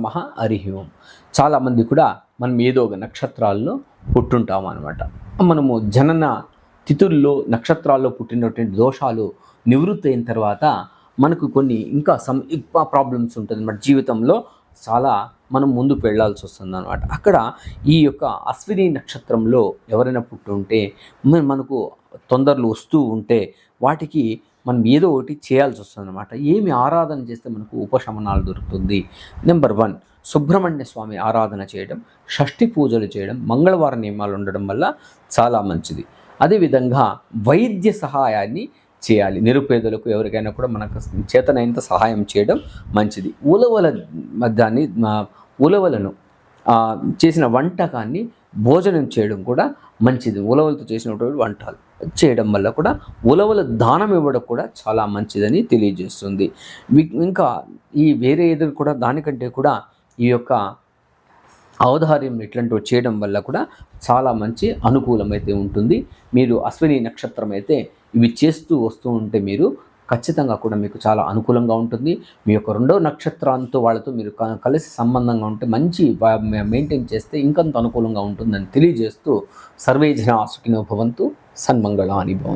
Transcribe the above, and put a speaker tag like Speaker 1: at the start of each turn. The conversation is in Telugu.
Speaker 1: నమః హరి ఓం. చాలామంది కూడా మనం ఏదో ఒక నక్షత్రాల్లో పుట్టుంటాం అనమాట. మనము జనన తిథుల్లో నక్షత్రాల్లో పుట్టినటువంటి దోషాలు నివృత్తి అయిన తర్వాత మనకు కొన్ని ఇంకా ప్రాబ్లమ్స్ ఉంటుంది అన్నమాట. జీవితంలో చాలా మనం ముందుకు వెళ్ళాల్సి వస్తుంది అనమాట. అక్కడ ఈ యొక్క అశ్విని నక్షత్రంలో ఎవరైనా పుట్టుంటే మనకు తొందరలు వస్తూ ఉంటే వాటికి మనం ఏదో ఒకటి చేయాల్సి వస్తుంది అనమాట. ఏమి ఆరాధన చేస్తే మనకు ఉపశమనాలు దొరుకుతుంది? నెంబర్ 1, సుబ్రహ్మణ్య స్వామి ఆరాధన చేయడం, షష్ఠి పూజలు చేయడం, మంగళవార నియమాలు ఉండడం వల్ల చాలా మంచిది. అదేవిధంగా వైద్య సహాయాన్ని చేయాలి. నిరుపేదలకు ఎవరికైనా కూడా మనకు చేతనైనంత సహాయం చేయడం మంచిది. ఉలవలను చేసిన వంటకాన్ని భోజనం చేయడం కూడా మంచిది. ఉలవలతో చేసినటువంటి వంటలు చేయడం వల్ల కూడా ఉలవల దానం ఇవ్వడం కూడా చాలా మంచిదని తెలియజేస్తుంది. ఇంకా ఈ వేరే ఏదో కూడా దానికంటే కూడా ఈ యొక్క ఔదార్యం ఇట్లాంటివి చేయడం వల్ల కూడా చాలా మంచి అనుకూలమైతే ఉంటుంది. మీరు అశ్విని నక్షత్రం అయితే ఇవి చేస్తూ వస్తూ ఉంటే మీరు ఖచ్చితంగా కూడా మీకు చాలా అనుకూలంగా ఉంటుంది. మీ యొక్క 2వ నక్షత్రంతో వాళ్ళతో మీరు కలిసి సంబంధంగా ఉంటే మంచి మెయింటైన్ చేస్తే ఇంకంత అనుకూలంగా ఉంటుందని తెలియజేస్తూ సర్వే జనా సుఖినో భవంతు, సన్మంగళాని భవంతు.